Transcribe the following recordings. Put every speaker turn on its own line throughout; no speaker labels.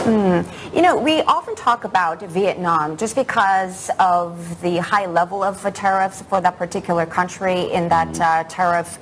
You know, we often talk about Vietnam just because of the high level of tariffs for that particular country in that tariff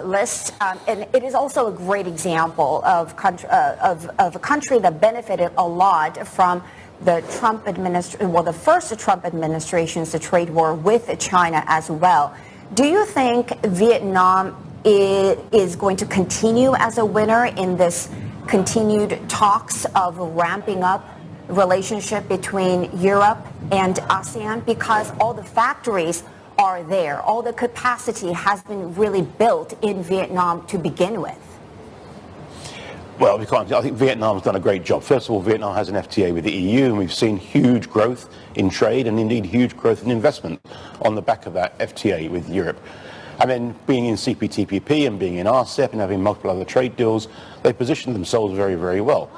list. And it is also a great example of a country that benefited a lot from the Trump administration, well, the first Trump administration's trade war with China as well. Do you think Vietnam is going to continue as a winner in this continued talks of ramping up relationship between Europe and ASEAN, because all the factories are there, all the capacity has been really built in Vietnam to begin with?
Well, I think Vietnam's done a great job. First of all, Vietnam has an FTA with the EU, and we've seen huge growth in trade and indeed huge growth in investment on the back of that FTA with Europe. And then being in CPTPP and being in RCEP and having multiple other trade deals, they positioned themselves very, very well.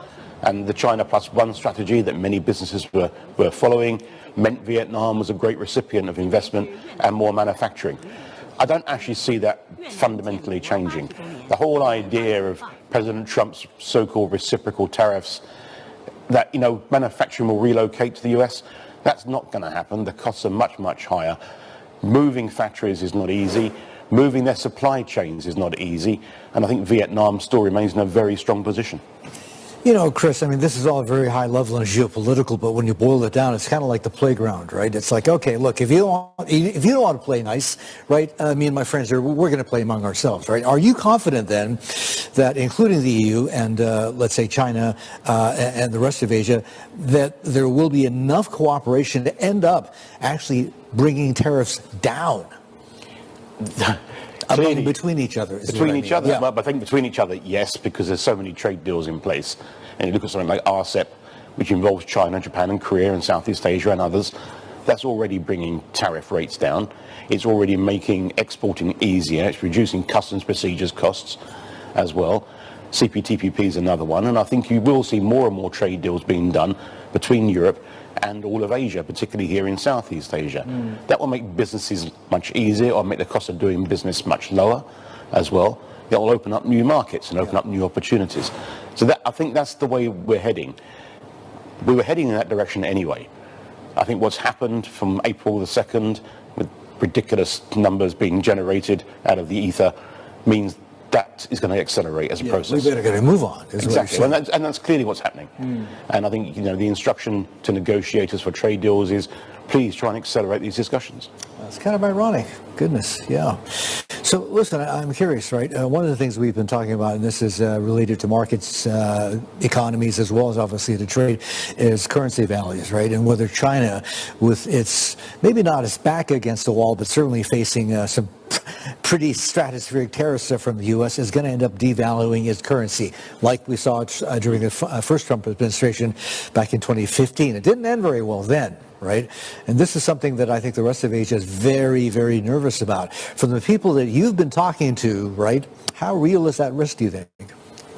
And the China Plus One strategy that many businesses were following meant Vietnam was a great recipient of investment and more manufacturing. I don't actually see that fundamentally changing. The whole idea of President Trump's so-called reciprocal tariffs, that, manufacturing will relocate to the US, that's not going to happen. The costs are much, much higher. Moving factories is not easy. Moving their supply chains is not easy. And I think Vietnam still remains in a very strong position.
You know, Chris, I mean, this is all very high level and geopolitical, but when you boil it down, it's kind of like the playground, right? It's like, okay, look, if you don't want to play nice, right, me and my friends here, we're going to play among ourselves, right? Are you confident then that, including the EU and, let's say, China and the rest of Asia, that there will be enough cooperation to end up actually bringing tariffs down?
Clearly,
between each other.
Yeah. Well, I think between each other, yes, because there's so many trade deals in place. And you look at something like RCEP, which involves China, Japan and Korea and Southeast Asia and others, that's already bringing tariff rates down. It's already making exporting easier. It's reducing customs procedures costs as well. CPTPP is another one. And I think you will see more and more trade deals being done between Europe and all of Asia, particularly here in Southeast Asia. That will make businesses much easier, or make the cost of doing business much lower as well. It will open up new markets and open up new opportunities. So I think that's the way we're heading. We were heading in that direction anyway. I think what's happened from April the 2nd, with ridiculous numbers being generated out of the ether, means that is going to accelerate as a process.
We better get a move on.
Exactly, and that's clearly what's happening. And I think the instruction to negotiators for trade deals is, please try and accelerate these discussions.
That's kind of ironic. Goodness, yeah. So listen, I'm curious, right? One of the things we've been talking about, and this is related to markets, economies, as well as obviously to trade, is currency values, right? And whether China, with its, maybe not its back against the wall, but certainly facing some pretty stratospheric tariffs from the U.S., is going to end up devaluing its currency, like we saw during the first Trump administration back in 2015. It didn't end very well then, right? And this is something that I think the rest of Asia is very, very nervous about. From the people that you've been talking to, right, how real is that risk, do you think?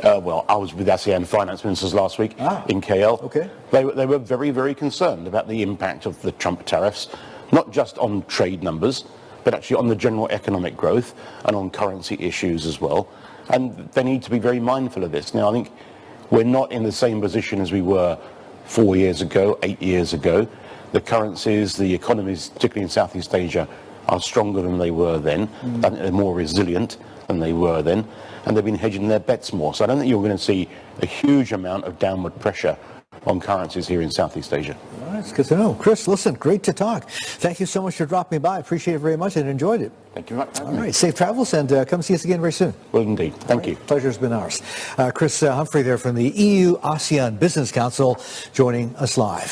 Well, I was with ASEAN finance ministers last week in KL.
Okay.
They were very, very concerned about the impact of the Trump tariffs, not just on trade numbers, but actually on the general economic growth and on currency issues as well. And they need to be very mindful of this. Now, I think we're not in the same position as we were 4 years ago, 8 years ago. The currencies, the economies, particularly in Southeast Asia, are stronger than they were then. They're more resilient than they were then. And they've been hedging their bets more. So I don't think you're going to see a huge amount of downward pressure on currencies here in Southeast Asia.
All right, it's good to know. Chris, listen, great to talk. Thank you so much for dropping by. I appreciate it very much and enjoyed it.
Thank you very much.
All right, safe travels, and come see us again very soon.
Well, indeed. Thank you.
Pleasure's been ours. Chris Humphrey there from the EU ASEAN Business Council joining us live.